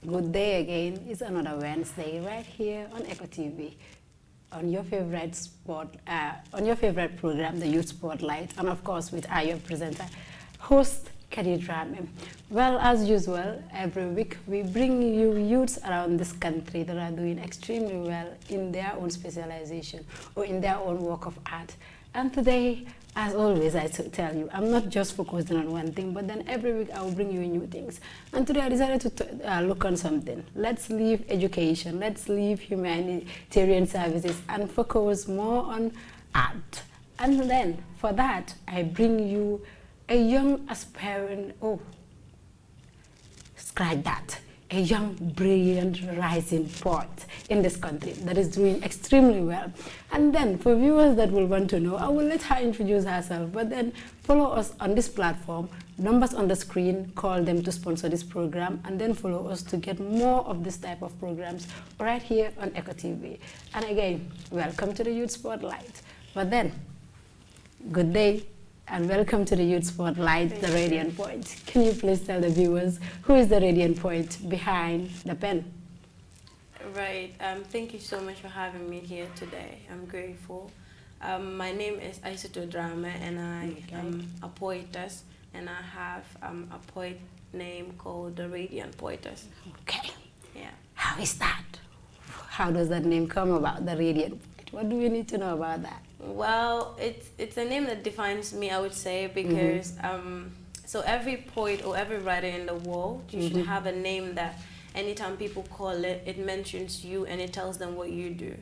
Good day again. It's another Wednesday right here on Eco TV, on your favorite program, the Youth Spotlight, and of course with your presenter, host Kadidrame. Well, as usual, every week we bring you youths around this country that are doing extremely well in their own specialization or in their own work of art. And today, as always, I tell you, I'm not just focusing on one thing, but then every week I will bring you new things. And today I decided to look on something. Let's leave education, let's leave humanitarian services and focus more on art. And then for that, I bring you a young aspiring, scratch that, a young, brilliant, rising poet in this country that is doing extremely well. And then for viewers that will want to know, I will let her introduce herself, but then follow us on this platform, numbers on the screen, call them to sponsor this program, and then follow us to get more of this type of programs right here on Eco TV. And again, welcome to the Youth Spotlight. But then, good day, and welcome to the Youth Spotlight, the Radiant Point. Can you please tell the viewers who is the Radiant Point behind the pen? Right. Thank you so much for having me here today. I'm grateful. My name is SUbcribe, and I am a poetess, and I have a poet name called the Radiant Poetess. Okay. Yeah. How is that? How does that name come about, the Radiant Point? What do we need to know about that? Well, it's a name that defines me, I would say, because so every poet or every writer in the world, you should have a name that anytime people call it, it mentions you and it tells them what you do.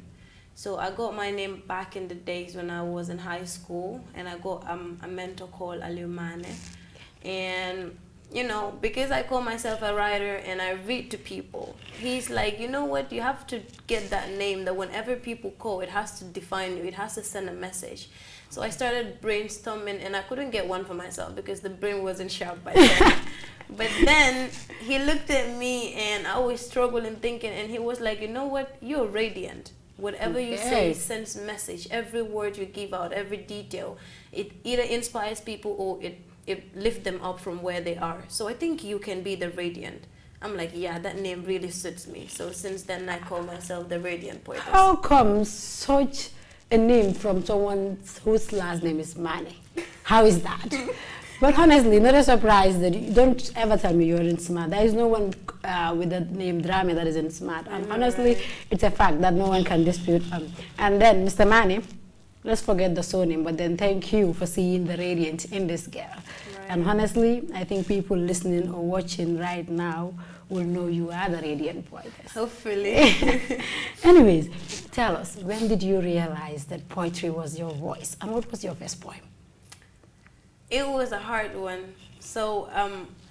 So I got my name back in the days when I was in high school, and I got a mentor called Aliumane. And you know, because I call myself a writer and I read to people, he's like, you know what, you have to get that name that whenever people call, it has to define you, it has to send a message. So I started brainstorming, and I couldn't get one for myself because the brain wasn't sharp by then. But then he looked at me and I was struggling thinking, and he was like, you know what, you're radiant. Whatever you say sends message. Every word you give out, every detail, it either inspires people or it lifts them up from where they are. So I think you can be the Radiant. I'm like, yeah, that name really suits me. So since then, I call myself the Radiant Poetess. How comes such a name from someone whose last name is Mane? How is that? But honestly, not a surprise that you don't ever tell me you're in SMART. There is no one with the name Drame that is in SMART. And honestly, it's a fact that no one can dispute. And then, Mr. Mane, let's forget the surname, but then thank you for seeing the radiant in this girl. Right. And honestly, I think people listening or watching right now will know you are the Radiant Poetess. Hopefully. Anyways, tell us, when did you realize that poetry was your voice? And what was your first poem? It was a hard one. So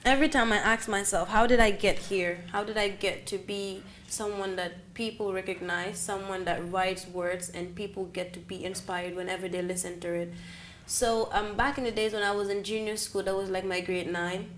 every time I ask myself, how did I get here? How did I get to be someone that people recognize, someone that writes words and people get to be inspired whenever they listen to it? So back in the days when I was in junior school, that was like my grade 9.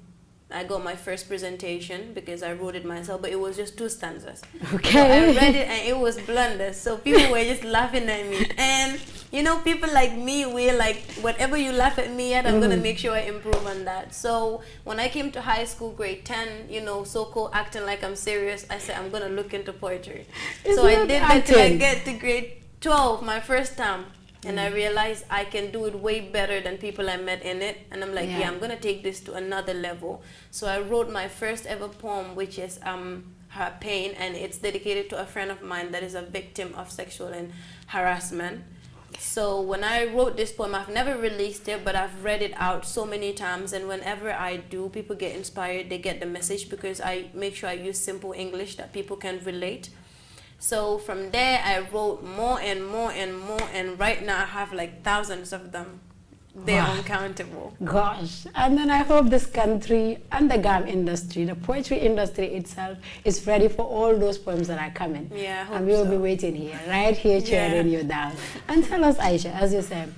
I got my first presentation because I wrote it myself, but it was just 2 stanzas. Okay. So I read it and it was blunders. So people were just laughing at me. And you know, people like me, we're like, whatever you laugh at me at, I'm going to make sure I improve on that. So when I came to high school, grade 10, you know, so-called acting like I'm serious, I said, I'm going to look into poetry. So I did that till I get to grade 12, my first time. And I realized I can do it way better than people I met in it. And I'm like, yeah, I'm going to take this to another level. So I wrote my first ever poem, which is Her Pain. And it's dedicated to a friend of mine that is a victim of sexual harassment. So when I wrote this poem, I've never released it, but I've read it out so many times. And whenever I do, people get inspired. They get the message because I make sure I use simple English that people can relate. So from there, I wrote more and more and more, and right now I have like thousands of them. They're uncountable. Gosh, and then I hope this country and the GAM industry, the poetry industry itself, is ready for all those poems that are coming. Yeah, I hope and we will be waiting here, right here, cheering you down. And tell us, Aisha, as you said,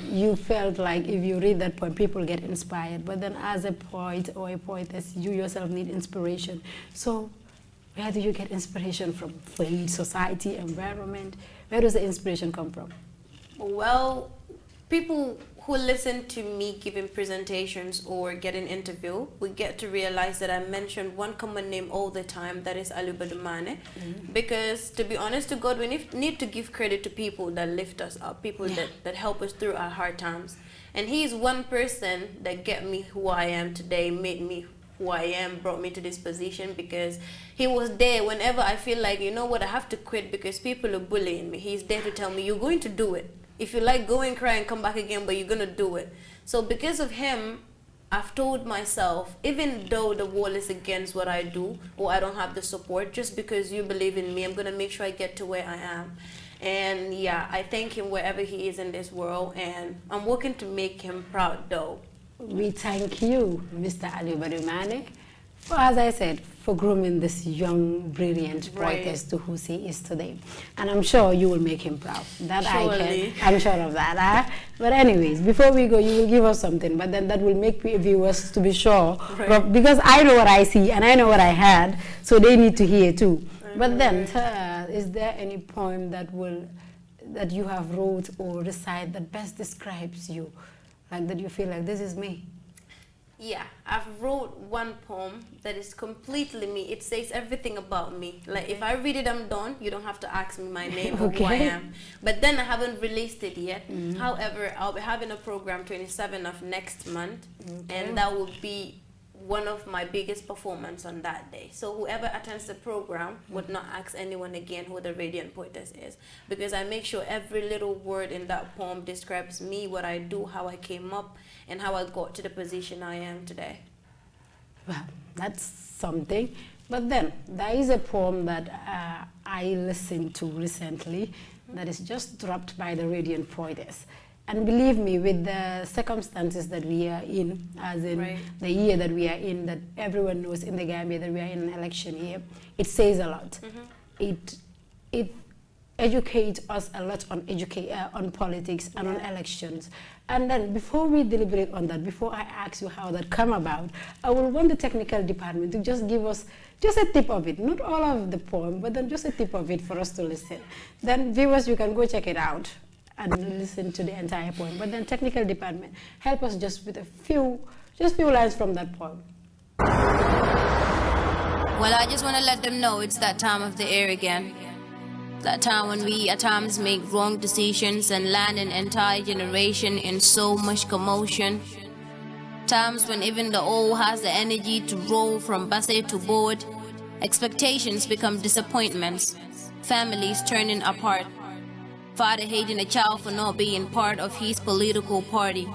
you felt like if you read that poem, people get inspired. But then as a poet or a poetess, you yourself need inspiration. So where do you get inspiration from? Faith, society, environment? Where does the inspiration come from? Well, people who listen to me giving presentations or getting interview, we get to realize that I mention one common name all the time, that is Alubadumane. Because to be honest to God, we need to give credit to people that lift us up, people that help us through our hard times. And he is one person that get me who I am today, made me who I am, brought me to this position, because he was there whenever I feel like, you know what, I have to quit because people are bullying me. He's there to tell me, you're going to do it. If you like, go and cry and come back again, but you're going to do it. So because of him, I've told myself, even though the wall is against what I do, or I don't have the support, just because you believe in me, I'm going to make sure I get to where I am. And yeah, I thank him wherever he is in this world, and I'm working to make him proud though. We thank you, Mr. Ali Badumane, for, as I said, for grooming this young, brilliant poetess to who she is today. And I'm sure you will make him proud. That Surely. I'm sure of that. But anyways, before we go, you will give us something, but then that will make viewers to be sure. Because I know what I see and I know what I had, so they need to hear too. But then, is there any poem that you have wrote or recite that best describes you? Like that you feel like this is me? Yeah, I've wrote one poem that is completely me. It says everything about me. Like if I read it, I'm done. You don't have to ask me my name or who I am. But then I haven't released it yet. However, I'll be having a program 27th of next month, and that will be one of my biggest performance on that day. So whoever attends the program would not ask anyone again who the Radiant Poetess is, because I make sure every little word in that poem describes me, what I do, how I came up, and how I got to the position I am today. Well, that's something. But then there is a poem that I listened to recently that is just dropped by the Radiant Poetess. And believe me, with the circumstances that we are in, as in the year that we are in, that everyone knows in the Gambia that we are in an election year, it says a lot. It educates us a lot on politics and on elections. And then before we deliberate on that, before I ask you how that come about, I will want the technical department to just give us just a tip of it, not all of the poem, but then just a tip of it for us to listen. Then viewers, you can go check it out and listen to the entire poem. But then technical department, help us just with a few lines from that poem. Well, I just want to let them know it's that time of the year again. That time when we at times make wrong decisions and land an entire generation in so much commotion. Times when even the old has the energy to roll from basset to board. Expectations become disappointments. Families turning apart. Father hating a child for not being part of his political party.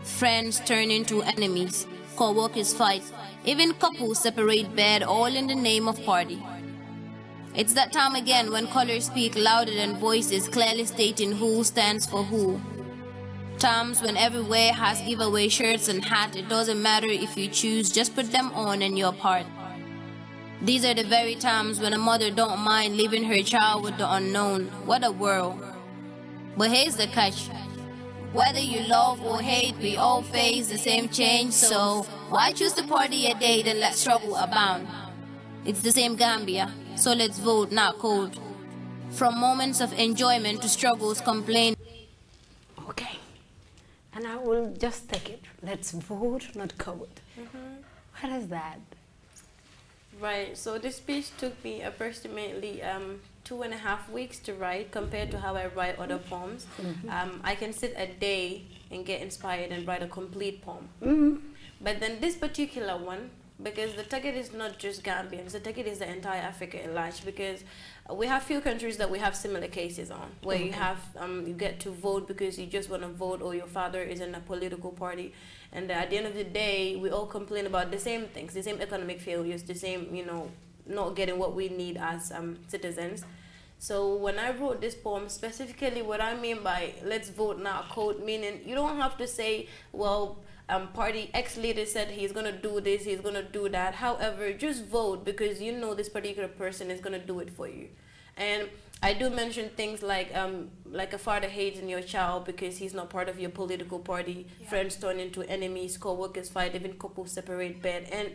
Friends turn into enemies. Co-workers fight. Even couples separate bed, all in the name of party. It's that time again when colors speak louder than voices, clearly stating who stands for who. Times when everywhere has giveaway shirts and hats. It doesn't matter if you choose, just put them on and you're part. These are the very times when a mother don't mind leaving her child with the unknown. What a world. But here's the catch. Whether you love or hate, we all face the same change. So why choose to party a day then let struggle abound? It's the same Gambia, so let's vote, not code. From moments of enjoyment to struggles, complain. Okay, and I will just take it. Let's vote, not code. What is that? Right, so this speech took me approximately 2.5 weeks to write compared to how I write other poems. I can sit a day and get inspired and write a complete poem. But then this particular one, because the target is not just Gambians, the target is the entire Africa at large, because we have few countries that we have similar cases on, where you have, you get to vote because you just want to vote, or your father is in a political party, and at the end of the day, we all complain about the same things, the same economic failures, the same, you know, not getting what we need as citizens. So when I wrote this poem, specifically what I mean by let's vote not code, meaning you don't have to say, well, party X leader said he's going to do this, he's going to do that. However, just vote because you know this particular person is going to do it for you. And I do mention things like a father hating your child because he's not part of your political party, friends turn into enemies, co-workers fight, even couples separate bed. And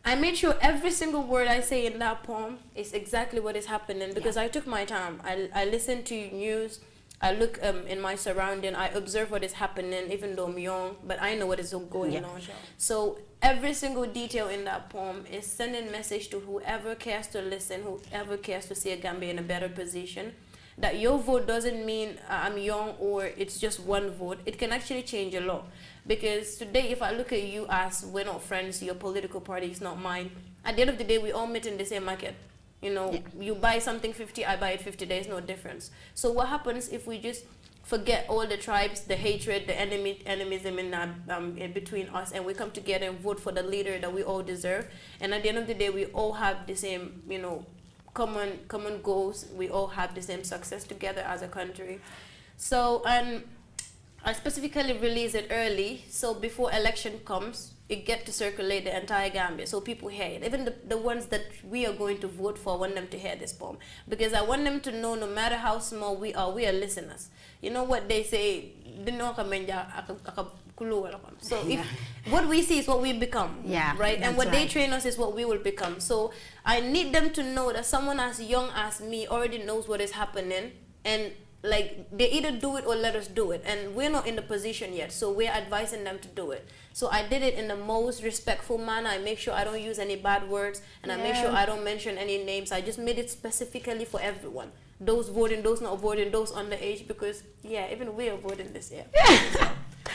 I made sure every single word I say in that poem is exactly what is happening, because I took my time. I listened to news, I look in my surrounding, I observe what is happening, even though I'm young, but I know what is going on. Sure. So every single detail in that poem is sending message to whoever cares to listen, whoever cares to see a Gambia in a better position, that your vote doesn't mean I'm young or it's just one vote. It can actually change a lot. Because today, if I look at you as we're not friends, your political party is not mine, at the end of the day, we all meet in the same market. You know, you buy something 50, I buy it 50, there's no difference. So what happens if we just forget all the tribes, the hatred, the enemism in between us, and we come together and vote for the leader that we all deserve? And at the end of the day, we all have the same, you know, common goals. We all have the same success together as a country. So, and I specifically release it early, so before election comes, it get to circulate the entire Gambia, so people hear it. Even the ones that we are going to vote for, I want them to hear this poem, because I want them to know, no matter how small we are listeners. You know what they say, so if what we see is what we become, right? And what they train us is what we will become. So I need them to know that someone as young as me already knows what is happening, and like they either do it or let us do it, and we're not in the position yet, so we're advising them to do it. So I did it in the most respectful manner. I make sure I don't use any bad words, and I make sure I don't mention any names. I just made it specifically for everyone, those voting, those not voting, those underage, because even we are voting this year.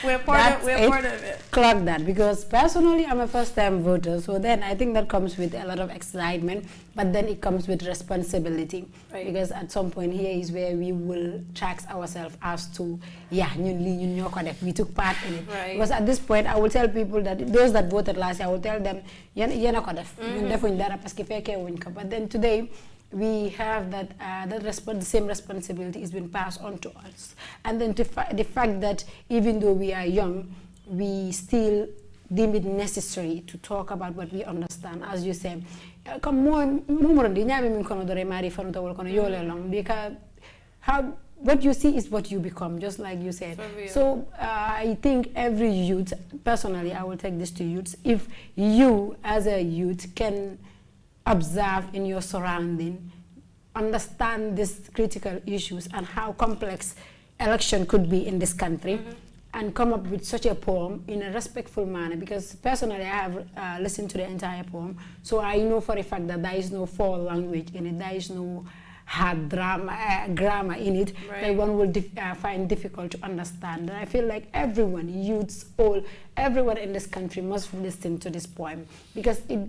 We're part of it. Clock that, because personally I'm a first-time voter, so then I think that comes with a lot of excitement, but then it comes with responsibility, because at some point here is where we will tax ourselves as to we took part in it. Because at this point I will tell people that those that voted last year, I will tell them but then today we have that the same responsibility is being passed on to us, and then the fact that even though we are young, we still deem it necessary to talk about what we understand, as you said. What you see is what you become, just like you said. So I think every youth, personally, I will take this to youths, if you as a youth can observe in your surrounding, understand these critical issues and how complex election could be in this country, and come up with such a poem in a respectful manner, because personally I have listened to the entire poem, so I know for a fact that there is no foul language in it, there is no hard grammar in it that one will find difficult to understand. And I feel like everyone, youths, everyone in this country must listen to this poem, because it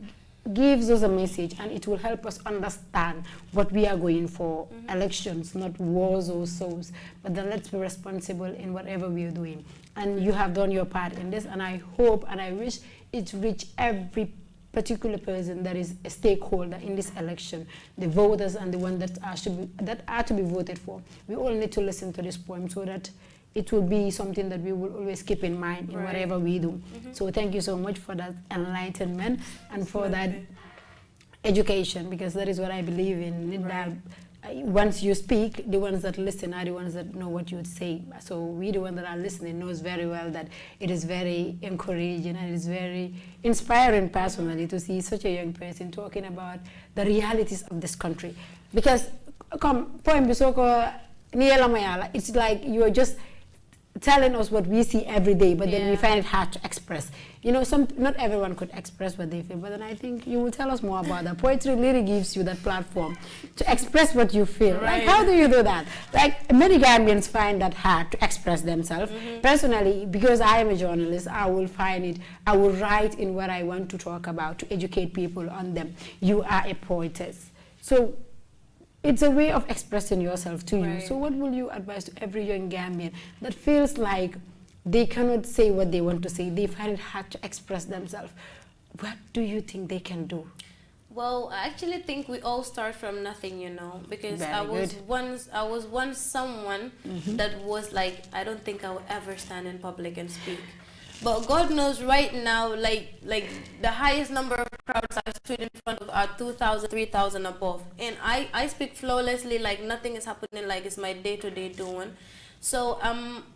gives us a message and it will help us understand what we are going for. Elections, not wars or souls, but then let's be responsible in whatever we are doing. And you have done your part in this, and I hope and I wish it reach every particular person that is a stakeholder in this election, the voters and the ones that are to be voted for. We all need to listen to this poem so that it will be something that we will always keep in mind in whatever we do. So thank you so much for that enlightenment and for that education, because that is what I believe in. That once you speak, the ones that listen are the ones that know what you would say. So we, the ones that are listening, knows very well that it is very encouraging and it is very inspiring personally to see such a young person talking about the realities of this country. Because it's like you are just telling us what we see every day, but then we find it hard to express. You know, not everyone could express what they feel, but then I think you will tell us more about that. Poetry really gives you that platform to express what you feel. Like, how do you do that? Like, many Gambians find that hard to express themselves. Personally, because I am a journalist, I will write in what I want to talk about to educate people on them. You are a poetess. So it's a way of expressing yourself to you. So what will you advise to every young Gambian that feels like they cannot say what they want to say, they find it hard to express themselves? What do you think they can do? Well, I actually think we all start from nothing, you know, because I was once someone that was like, I don't think I will ever stand in public and speak. But God knows right now, like the highest number of crowds I've stood in front of are 2,000, 3,000 above. And I speak flawlessly, like nothing is happening, like it's my day-to-day doing. So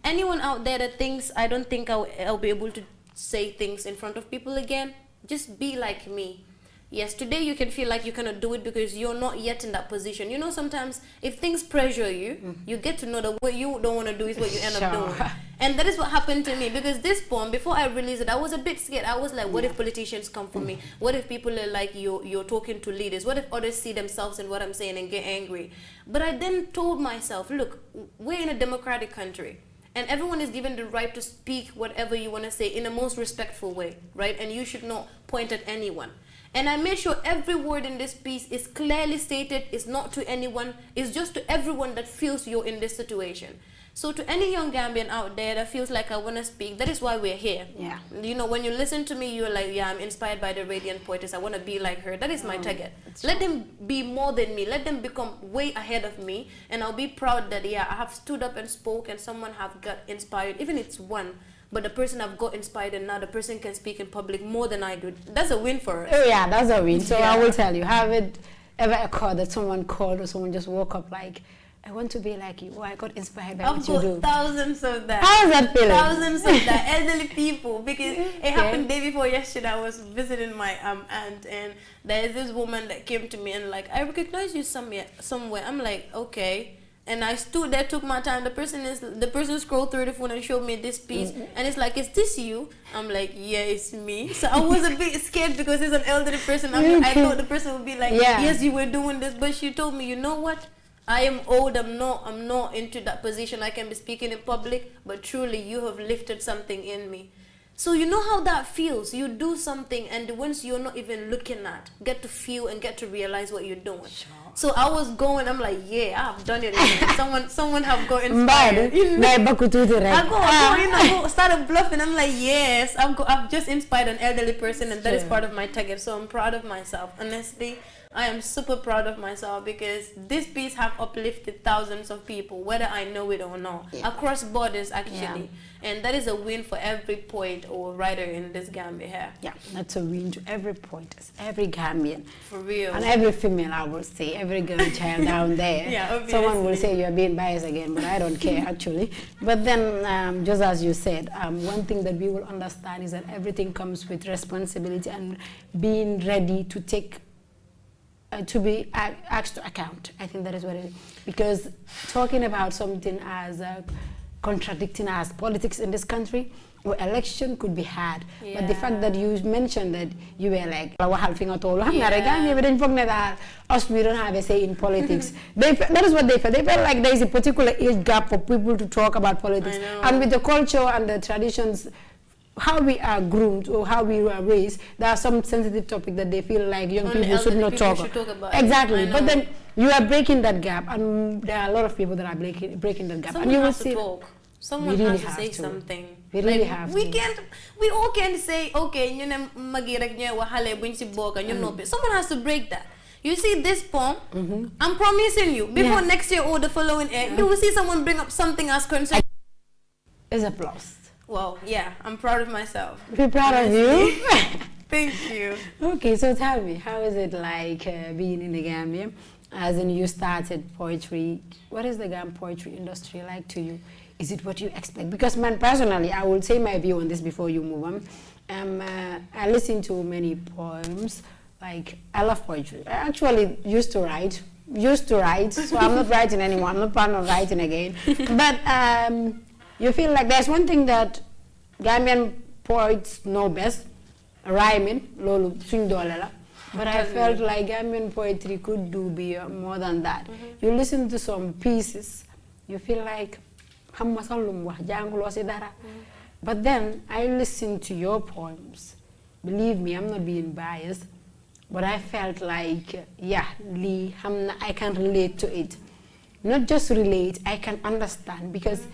anyone out there that thinks I don't think I'll be able to say things in front of people again, just be like me. Yes, today you can feel like you cannot do it because you're not yet in that position. You know, sometimes if things pressure you, you get to know that what you don't want to do is what you end up doing. And that is what happened to me, because this poem, before I released it, I was a bit scared. I was like, what if politicians come for me? What if people are like, you're talking to leaders? What if others see themselves in what I'm saying and get angry? But I then told myself, look, we're in a democratic country. And everyone is given the right to speak whatever you want to say in the most respectful way, right? And you should not point at anyone. And I made sure every word in this piece is clearly stated, it's not to anyone, it's just to everyone that feels you're in this situation. So to any young Gambian out there that feels like I want to speak, that is why we're here. Yeah. You know, when you listen to me, you're like, yeah, I'm inspired by the radiant poetess. I want to be like her. That is my target. Let them be more than me. Let them become way ahead of me. And I'll be proud that, yeah, I have stood up and spoke and someone have got inspired. Even if it's one. But the person I've got inspired and now the person can speak in public more than I do. That's a win for us. Oh yeah, that's a win. So I will tell you, have it ever occurred that someone called or someone just woke up like, I want to be like you, or I got inspired by what you do? I've got thousands of that. How is that feeling? Thousands of that. Elderly people, because it happened day before yesterday. I was visiting my aunt, and there's this woman that came to me and like, I recognize you somewhere. I'm like, okay. And I stood there, took my time. The person scrolled through the phone and showed me this piece, and it's like, is this you? I'm like, yeah, it's me. So I was a bit scared because it's an elderly person. I thought the person would be like, yes, you were doing this, but she told me, you know what? I am old. I'm not into that position. I can be speaking in public, but truly, you have lifted something in me. So you know how that feels. You do something, and the ones you're not even looking at get to feel and get to realize what you're doing. Sure. So I was going. I'm like, yeah, I've done it. someone have got inspired. I go, started bluffing. I'm like, yes, I've just inspired an elderly person, and that is part of my target. So I'm proud of myself. Honestly, I am super proud of myself because this piece have uplifted thousands of people, whether I know it or not, across borders actually. And that is a win for every poet or writer in this Gambia here. Yeah, that's a win to every poetess, every Gambian. For real. And every female, I will say, every girl child down there. Yeah, obviously. Someone will say you're being biased again, but I don't care actually. But then, just as you said, one thing that we will understand is that everything comes with responsibility and being ready to take to be asked to account. I think that is what it is. Because talking about something as contradicting as politics in this country, or election could be hard. But the fact that you mentioned that you were like, us, we don't have a say in politics. That is what they felt. They felt like there is a particular age gap for people to talk about politics. And with the culture and the traditions, how we are groomed or how we were raised, there are some sensitive topics that they feel like young people should not talk about. Exactly. But then you are breaking that gap, and there are a lot of people that are breaking that gap. Someone and you will has to talk. Someone really has to say something. We really have we all can't say, okay, someone has to break that. You see this poem, I'm promising you, before next year or the following year, you will see someone bring up something as concerned. It's applause. Well, yeah, I'm proud of myself. We're proud of you. Thank you. Okay, so tell me, how is it like being in the Gambia? As in, you started poetry. What is the Gambian poetry industry like to you? Is it what you expect? Because, man, personally, I will say my view on this before you move on. I listen to many poems. Like, I love poetry. I actually used to write, so I'm not writing anymore. I'm not planning on writing again. But you feel like there's one thing that Gambian poets know best, rhyming, lolu suñ doole la. But I felt like Gambian poetry could do more than that. You listen to some pieces, you feel like, but then I listen to your poems. Believe me, I'm not being biased, but I felt like, yeah, I can relate to it. Not just relate, I can understand, because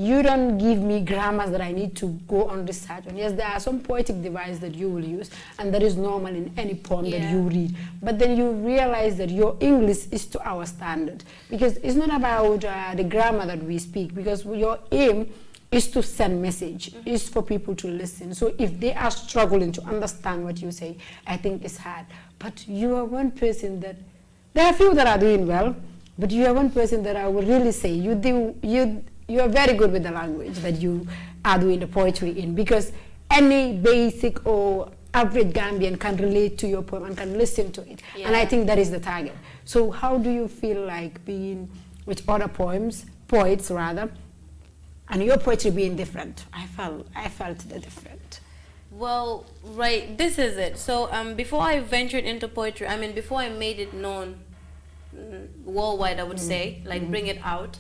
you don't give me grammars that I need to go on research. And yes, there are some poetic devices that you will use, and that is normal in any poem that you read. But then you realize that your English is to our standard. Because it's not about the grammar that we speak, because your aim is to send message, is for people to listen. So if they are struggling to understand what you say, I think it's hard. But you are one person that, there are few that are doing well, but you are one person that I would really say, you are very good with the language that you are doing the poetry in, because any basic or average Gambian can relate to your poem and can listen to it. And I think that is the target. So how do you feel like being with other poets rather, and your poetry being different? I felt the different. Well, right, this is it. So before I ventured into poetry, I mean, before I made it known worldwide, I would say, like bring it out,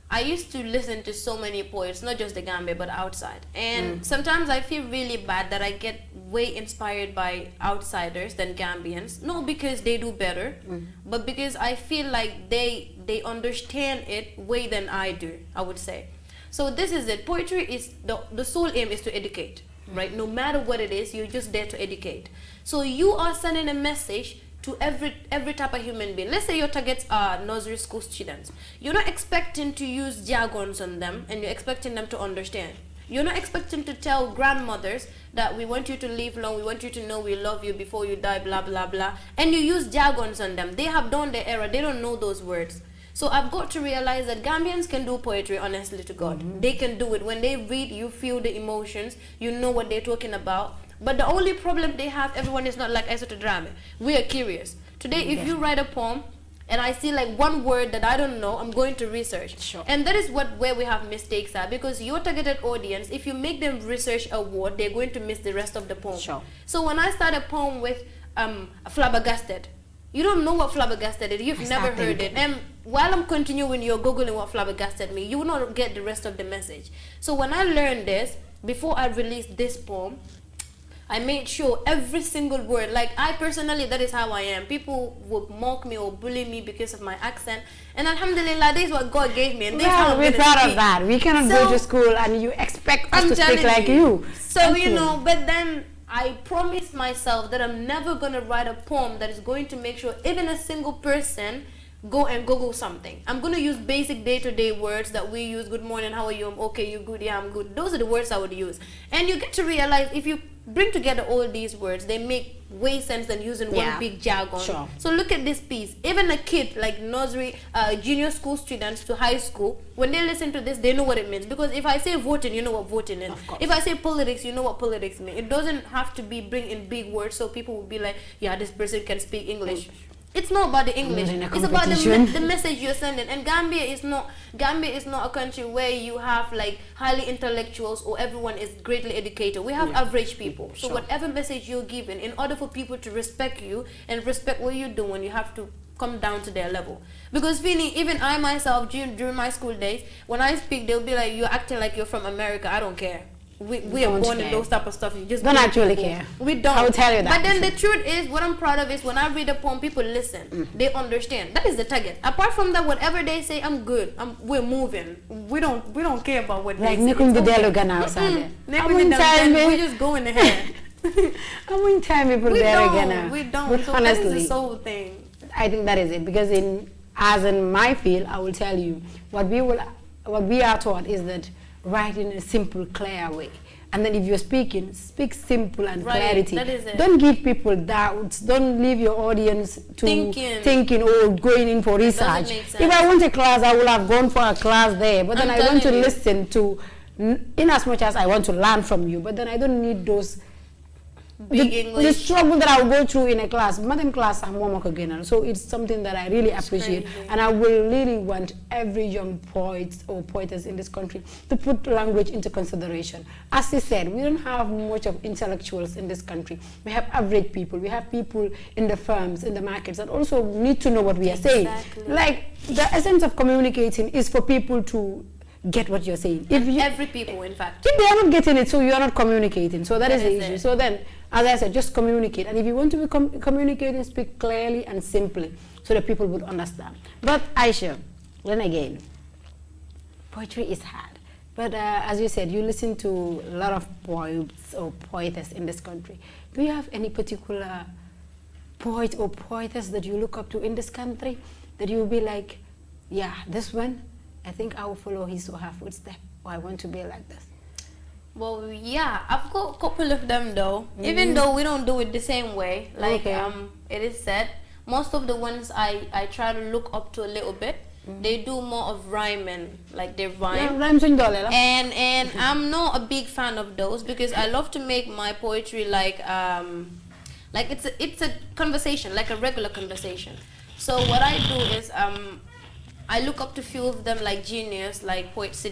I used to listen to so many poets, not just the Gambia, but outside. And sometimes I feel really bad that I get way inspired by outsiders than Gambians. Not because they do better, but because I feel like they understand it way than I do, I would say. So this is it. Poetry is, the sole aim is to educate, right? No matter what it is, you're just there to educate. So you are sending a message to every type of human being. Let's say your targets are nursery school students. You're not expecting to use jargons on them, and you're expecting them to understand. You're not expecting to tell grandmothers that we want you to live long, we want you to know we love you before you die, blah, blah, blah. And you use jargons on them. They have done their error. They don't know those words. So I've got to realize that Gambians can do poetry, honestly to God. They can do it. When they read, you feel the emotions. You know what they're talking about. But the only problem they have, everyone is not like Aissatou Drame. We are curious. Today, if you write a poem, and I see like one word that I don't know, I'm going to research. Sure. And that is where we have mistakes at, because your targeted audience, if you make them research a word, they're going to miss the rest of the poem. Sure. So when I start a poem with flabbergasted, you don't know what flabbergasted is. You've never heard it. And while I'm continuing, you're Googling what flabbergasted means. You will not get the rest of the message. So when I learned this, before I released this poem, I made sure every single word, like I personally, that is how I am. People would mock me or bully me because of my accent. And alhamdulillah, this is what God gave me. And this is how I'm we're proud of that. We cannot go to school and you expect us to speak like you. So, you know, but then I promised myself that I'm never going to write a poem that is going to make sure even a single person go and Google something. I'm going to use basic day-to-day words that we use. Good morning, how are you? I'm okay, you good? Yeah, I'm good. Those are the words I would use. And you get to realize if you bring together all these words, they make way sense than using one big jargon. Sure. So look at this piece. Even a kid like nursery, junior school students to high school, when they listen to this, they know what it means. Because if I say voting, you know what voting is. If I say politics, you know what politics means. It doesn't have to be bring in big words so people will be like, yeah, this person can speak English. It's not about the English. It's about the message you're sending. And Gambia is not a country where you have like highly intellectuals or everyone is greatly educated. We have average people. So whatever message you're giving, in order for people to respect you and respect what you're doing, you have to come down to their level. Because Vinny, even I myself, during my school days, when I speak, they'll be like, you're acting like you're from America. I don't care. We are born in those type of stuff. You just don't actually care. We don't. I will tell you that. But then the truth is, what I'm proud of is when I read a poem, people listen. They understand. That is the target. Apart from that, whatever they say, I'm good. We're moving. We don't care about what like they say. Like the dialogue outside. We just go in the head. I wouldn't tell people there again. We don't. But so honestly, that is the sole thing. I think that is it. Because as in my field, I will tell you what we are taught is that write in a simple, clear way. And then if you're speaking, speak simple and clarity. That is it. Don't give people doubts. Don't leave your audience to thinking or going in for research. If I want a class, I will have gone for a class there. But then I want to listen to, in as much as I want to learn from you. But then I don't need those the struggle that I will go through in a class. Madam class, I'm homework again. So it's something that I really appreciate. And I will really want every young poet or poetess in this country to put language into consideration. As he said, we don't have much of intellectuals in this country. We have average people. We have people in the firms, in the markets that also need to know what we are saying. Like, the essence of communicating is for people to get what you're saying. Every people, in fact. If they are not getting it, so you are not communicating. So that is the issue. So then, as I said, just communicate. And if you want to be communicating, speak clearly and simply so that people would understand. But Aisha, then again, poetry is hard. But as you said, you listen to a lot of poets or poetess in this country. Do you have any particular poet or poetess that you look up to in this country that you will be like, yeah, this one, I think I will follow his or her footsteps, or I want to be like this? Well, yeah, I've got a couple of them though. Even though we don't do it the same way, like it is said, most of the ones I try to look up to a little bit. They do more of rhyming, like they rhyme. Yeah, rhyme suñ doole la. And I'm not a big fan of those because I love to make my poetry like it's a conversation, like a regular conversation. So what I do is I look up to few of them like genius, like Poetess,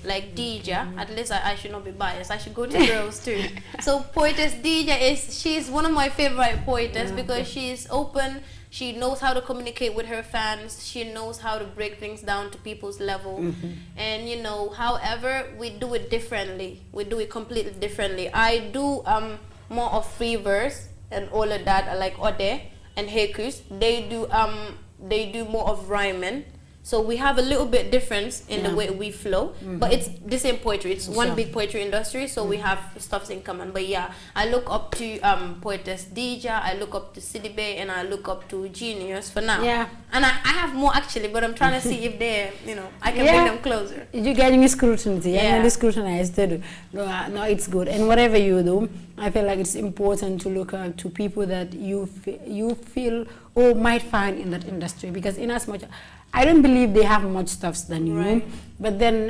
like Dija. At least I should not be biased. I should go to girls too. So Poetess Dija she's one of my favorite poetess because she's open. She knows how to communicate with her fans. She knows how to break things down to people's level. And you know, however, we do it differently. We do it completely differently. I do more of free verse and all of that. I like ode and haikus. They do more of rhyming. So we have a little bit difference in the way we flow, but it's the same poetry. It's one big poetry industry, so we have stuff in common. But yeah, I look up to Poetess Dija, I look up to Sidibe, and I look up to Genius for now. Yeah. And I have more actually, but I'm trying to see if they're, you know, I can bring them closer. You're getting scrutiny. Yeah. And scrutinized too. No, it's good. And whatever you do, I feel like it's important to look up to people that you feel or might find in that industry, because in as much I don't believe they have much stuffs than you, but then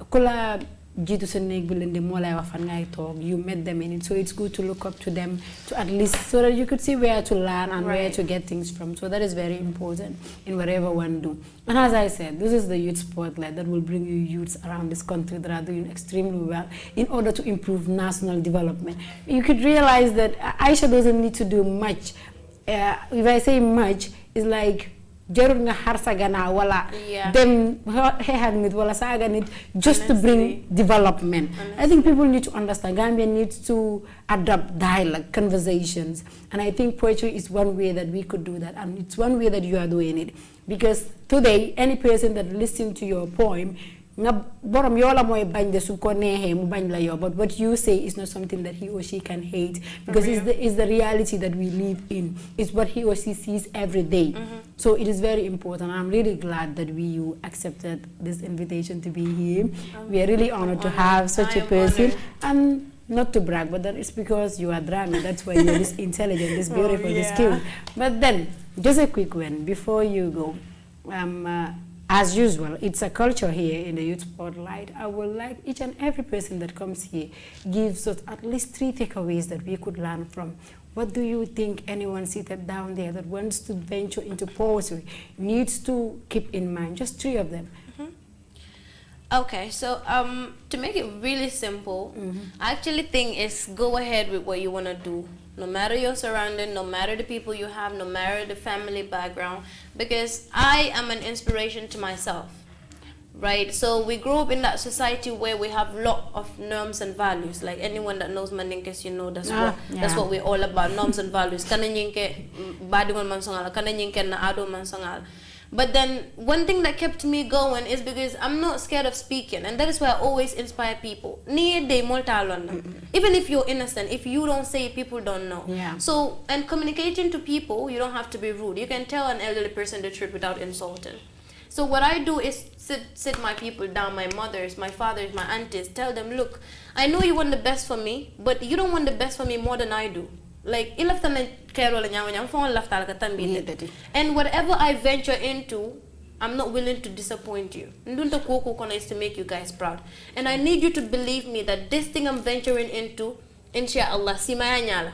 kula jitu sa neeg bi len di mo lay wax fan ngay tok, you met them in it, so it's good to look up to them to at least so that you could see where to learn and where to get things from. So that is very important in whatever one do. And as I said, this is the youth spotlight that will bring you youths around this country that are doing extremely well in order to improve national development. You could realize that Aisha doesn't need to do much. If I say much, it's like jarul nga xar sa gannaaw wala dem xeexal nit wala saaga nit just to bring development. I think people need to understand. Gambia needs to adopt dialogue, conversations, and I think poetry is one way that we could do that, and it's one way that you are doing it, because today any person that listens to your poem nga borom yola moy bañ de su ko nexé mu bañ la yo, but what you say is not something that he or she can hate, because it's the reality that we live in. It's what he or she sees every day. So it is very important. I'm really glad that you accepted this invitation to be here. We are really honored to have such a person. And not to brag, but that is because you are drama. That's why you're this intelligent, this beautiful, this cute. But then, just a quick one before you go. As usual, it's a culture here in the Youth Spotlight. I would like each and every person that comes here gives us at least 3 takeaways that we could learn from. What do you think anyone seated down there that wants to venture into poetry needs to keep in mind? Just 3 of them. Okay, so to make it really simple, I actually think is go ahead with what you want to do. No matter your surrounding, no matter the people you have, no matter the family background, because I am an inspiration to myself, right? So we grew up in that society where we have a lot of norms and values. Like anyone that knows Mandinkas, you know that's what we're all about, norms and values. But then one thing that kept me going is because I'm not scared of speaking, and that is why I always inspire people. Even if you're innocent, if you don't say it, people don't know. So, and communicating to people, you don't have to be rude. You can tell an elderly person the truth without insulting. So what I do is sit my people down, my mothers, my fathers, my aunties, tell them, look, I know you want the best for me, but you don't want the best for me more than I do. Like, and whatever I venture into, I'm not willing to disappoint you. Is to make you guys proud. And I need you to believe me that this thing I'm venturing into, inshallah,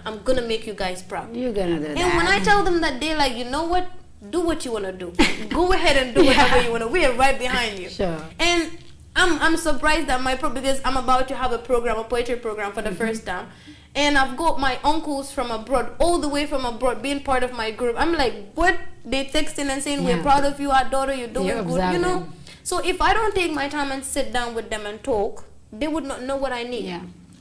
I'm gonna make you guys proud. You're gonna do that. And when I tell them that, they're like, you know what? Do what you wanna do. Go ahead and do whatever you wanna. We are right behind you. Sure. And I'm surprised that because I'm about to have a poetry program for the first time. And I've got my uncles from abroad, all the way from abroad, being part of my group. I'm like, what? They texting and saying, we're proud of you, our daughter, you're doing good, you know? So if I don't take my time and sit down with them and talk, they would not know what I need.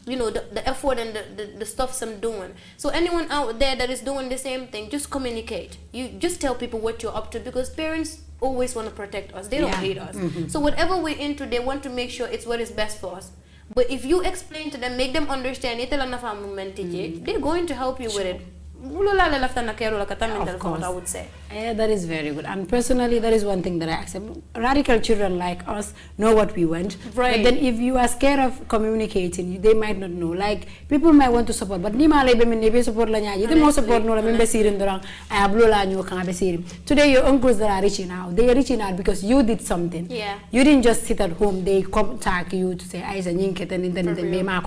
You know, the effort and the stuff I'm doing. So anyone out there that is doing the same thing, just communicate. You just tell people what you're up to, because parents always want to protect us. They don't hate us. So whatever we're into, they want to make sure it's what is best for us. But if you explain to them, make them understand, they're going to help you with it. Of course. I would say. Yeah, that is very good. And personally, that is one thing that I accept. Radical children like us know what we want. Right. But then if you are scared of communicating, they might not know. Like, people might want to support, but ni male be me support la nyaji. They most support no la me besirin dorang. I ablo la nyu kanga besirin. Today your uncles that are reaching out, they are reaching out because you did something. Yeah. You didn't just sit at home. They contact you to say, "Aisa nyinket and then me ma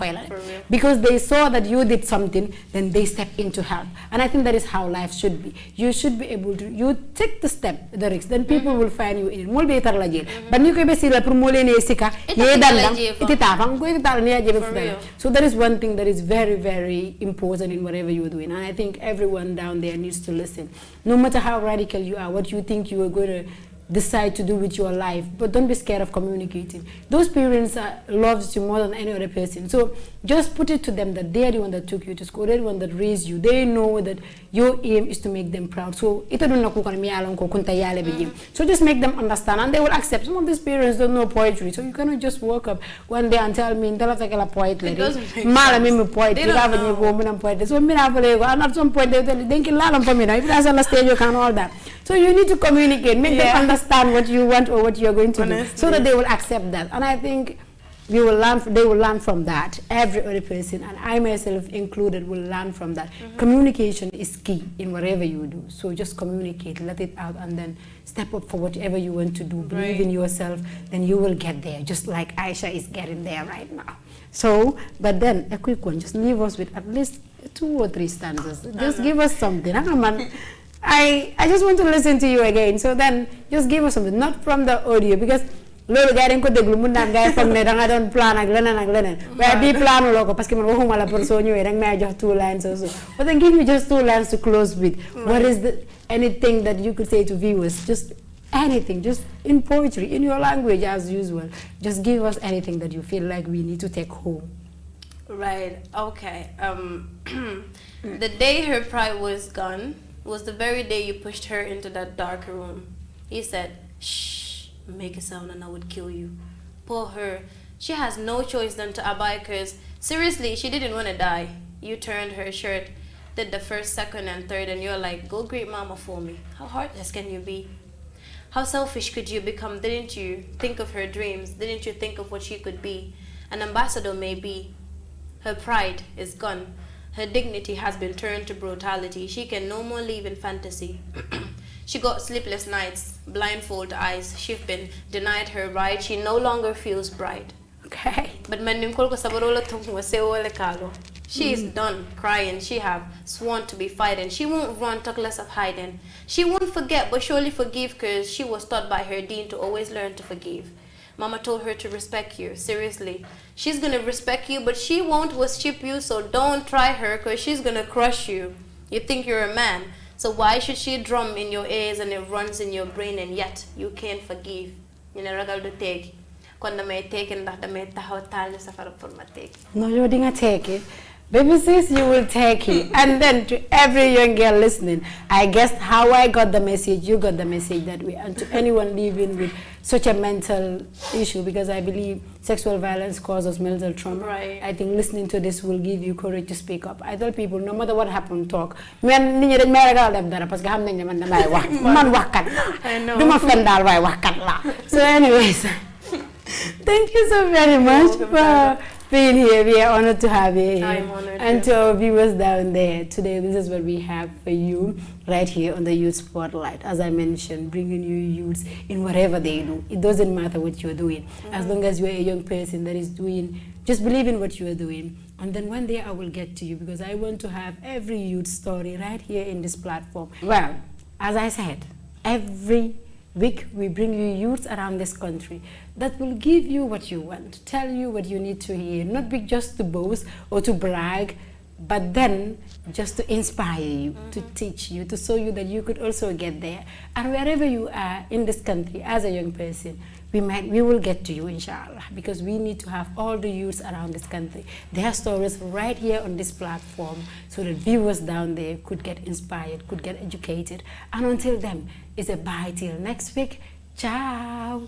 because they saw that you did something, then they step in to help. And I think that is how life should be. You should be able to, you take the step, the risk, then people will find you in. Mol be tar la jel. But ni ko be sila pour mole ne sika, ye dandam, ititafang ko ital ne jebe. So that is one thing that is very, very important in whatever you're doing. And I think everyone down there needs to listen. No matter how radical you are, what you think you are going to decide to do with your life, but don't be scared of communicating. Those parents loves you more than any other person, so just put it to them that they are the one that took you to school, they're the one that raised you. They know that your aim is to make them proud. So so just make them understand, and they will accept. Some of these parents don't know poetry, so you cannot just walk up one day and tell me poet lady, poet, you have a woman poet. So and at some point they tell you, if that's on the stage you can all that. So you need to communicate, make them understand what you want or what you are going to do, so that they will accept that. And I think they will learn from that. Every other person, and I myself included, will learn from that. Communication is key in whatever you do. So just communicate, let it out, and then step up for whatever you want to do. Believe in yourself, then you will get there, just like Aisha is getting there right now. So, but then a quick one, just leave us with at least 2 or 3 stanzas. Just give us something. I just want to listen to you again. So then just give us something, not from the audio, because lolu gaay dañ ko déglu mun naan gaay foog ne da nga doon plan ak leneen waaye bii planu loo ko parce que man waxuma la pour soo ñëwee danga may jox 2 lines also, but then give me just 2 lines to close with. What is anything that you could say to viewers, just anything, just in poetry, in your language as usual. Just give us anything that you feel like we need to take home. Right, okay. The day her pride was gone was the very day you pushed her into that dark room. He said, "Shh, make a sound and I would kill you." Poor her. She has no choice than to abide, because seriously, she didn't want to die. You turned her shirt, did the first, second, and third, and you're like, "Go greet mama for me." How heartless can you be? How selfish could you become? Didn't you think of her dreams? Didn't you think of what she could be? An ambassador maybe. Her pride is gone. Her dignity has been turned to brutality. She can no more live in fantasy. She got sleepless nights, blindfold eyes. She's been denied her right. She no longer feels bright. Okay. But she is done crying. She have sworn to be fighting. She won't run, talk less of hiding. She won't forget, but surely forgive, because she was taught by her dean to always learn to forgive. Mama told her to respect you. Seriously, she's gonna respect you, but she won't worship you, so don't try her, because she's gonna crush you. You think you're a man, so why should she drum in your ears and it runs in your brain, and yet you can't forgive? You know, ragal do take. Quando may take and that may tahaw tali safara for my take. No, you're gonna take it. Baby sis, you will take it. And then to every young girl listening, I guess how I got the message, you got the message that way. And to anyone living with such a mental issue, because I believe sexual violence causes mental trauma. Right. I think listening to this will give you courage to speak up. I tell people, no matter what happened, talk. I know. So anyways, thank you so very much for being here. We are honored to have you here. I'm honored. And to our viewers down there, today this is what we have for you right here on the Youth Spotlight. As I mentioned, bringing you youths in whatever they do. It doesn't matter what you're doing. As long as you're a young person that is doing, just believe in what you are doing. And then one day I will get to you, because I want to have every youth story right here in this platform. Well, as I said, every week we bring you youths around this country that will give you what you want, tell you what you need to hear, not be just to boast or to brag, but then just to inspire you, to teach you, to show you that you could also get there. And wherever you are in this country as a young person, we will get to you, inshallah, because we need to have all the youths around this country, their stories right here on this platform, so that viewers down there could get inspired, could get educated. And until then, it's a bye till next week. Ciao.